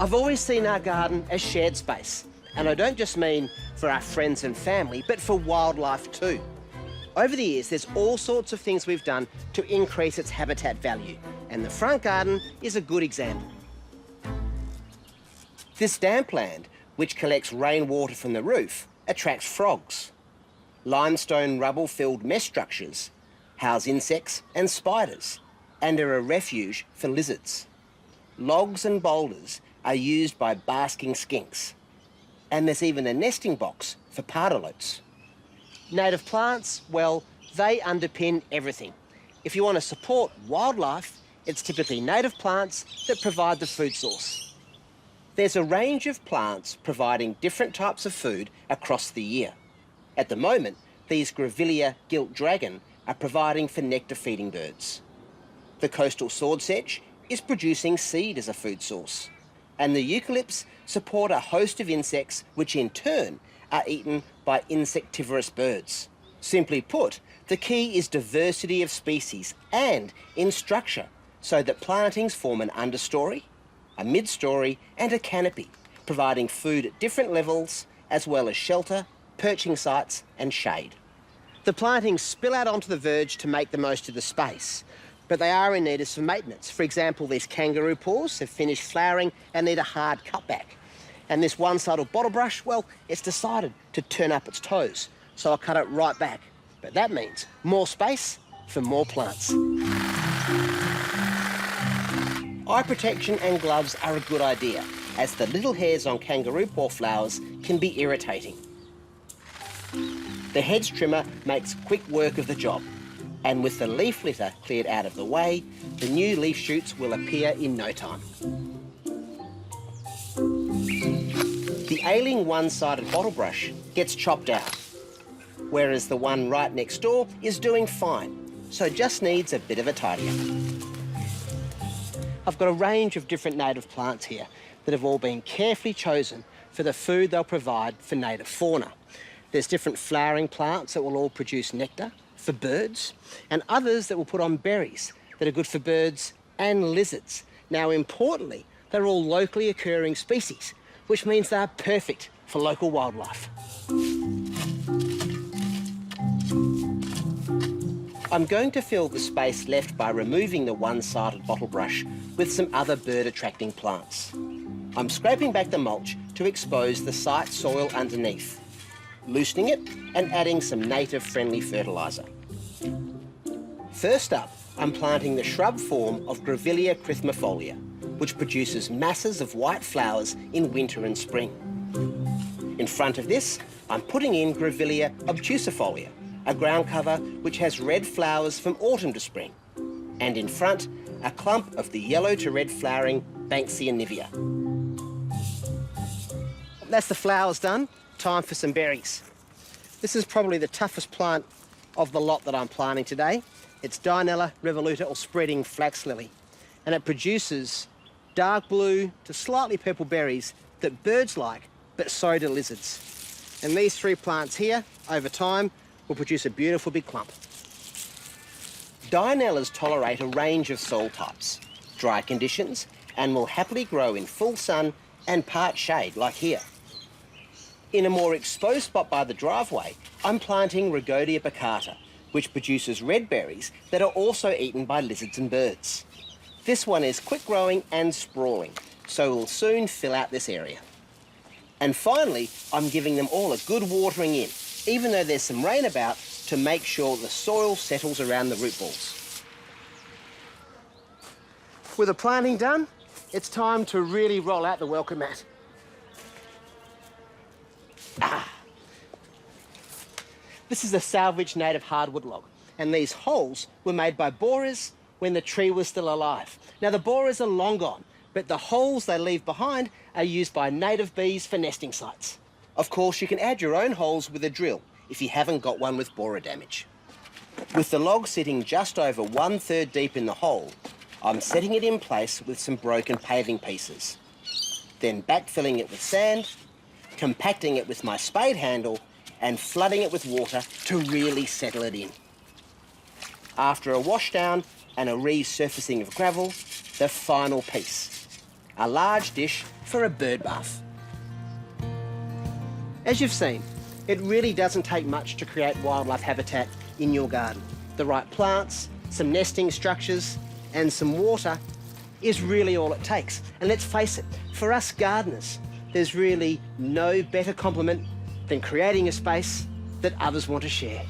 I've always seen our garden as shared space, and I don't just mean for our friends and family, but for wildlife too. Over the years, there's all sorts of things we've done to increase its habitat value, and the front garden is a good example. This damp land, which collects rainwater from the roof, attracts frogs. Limestone rubble-filled mesh structures house insects and spiders, and are a refuge for lizards. Logs and boulders are used by basking skinks, and there's even a nesting box for pardalotes. Native plants, well, they underpin everything. If you want to support wildlife, it's typically native plants that provide the food source. There's a range of plants providing different types of food across the year. At the moment, these grevillea gilt dragon are providing for nectar-feeding birds. The coastal sword sedge is producing seed as a food source, and the eucalypts support a host of insects which in turn are eaten by insectivorous birds. Simply put, the key is diversity of species and in structure, so that plantings form an understory, a midstory and a canopy, providing food at different levels as well as shelter, perching sites and shade. The plantings spill out onto the verge to make the most of the space, but they are in need of some maintenance. For example, these kangaroo paws have finished flowering and need a hard cutback. And this one-sided bottle brush, well, it's decided to turn up its toes, so I'll cut it right back. But that means more space for more plants. Eye protection and gloves are a good idea, as the little hairs on kangaroo paw flowers can be irritating. The hedge trimmer makes quick work of the job, and with the leaf litter cleared out of the way, the new leaf shoots will appear in no time. The ailing one-sided bottle brush gets chopped out, whereas the one right next door is doing fine, so just needs a bit of a tidy up. I've got a range of different native plants here that have all been carefully chosen for the food they'll provide for native fauna. There's different flowering plants that will all produce nectar for birds, and others that will put on berries that are good for birds and lizards. Now, importantly, they're all locally occurring species, which means they're perfect for local wildlife. I'm going to fill the space left by removing the one-sided bottle brush with some other bird-attracting plants. I'm scraping back the mulch to expose the site soil underneath, loosening it and adding some native-friendly fertiliser. First up, I'm planting the shrub form of Grevillea crythmifolia, which produces masses of white flowers in winter and spring. In front of this, I'm putting in Grevillea obtusifolia, a ground cover which has red flowers from autumn to spring. And in front, a clump of the yellow to red flowering Banksia nivea. That's the flowers done. Time for some berries. This is probably the toughest plant of the lot that I'm planting today. It's Dinella revoluta, or spreading flax lily, and it produces dark blue to slightly purple berries that birds like, but so do lizards. And these three plants here, over time, will produce a beautiful big clump. Dinellas tolerate a range of soil types, dry conditions, and will happily grow in full sun and part shade, like here. In a more exposed spot by the driveway, I'm planting Rhagodia baccata, which produces red berries that are also eaten by lizards and birds. This one is quick growing and sprawling, so will soon fill out this area. And finally, I'm giving them all a good watering in, even though there's some rain about, to make sure the soil settles around the root balls. With the planting done, it's time to really roll out the welcome mat. This is a salvaged native hardwood log, and these holes were made by borers when the tree was still alive. Now, the borers are long gone, but the holes they leave behind are used by native bees for nesting sites. Of course, you can add your own holes with a drill if you haven't got one with borer damage. With the log sitting just over 1/3 deep in the hole, I'm setting it in place with some broken paving pieces, then backfilling it with sand, compacting it with my spade handle, and flooding it with water to really settle it in. After a washdown and a resurfacing of gravel, the final piece, a large dish for a bird bath. As you've seen, it really doesn't take much to create wildlife habitat in your garden. The right plants, some nesting structures, and some water is really all it takes. And let's face it, for us gardeners, there's really no better compliment than creating a space that others want to share.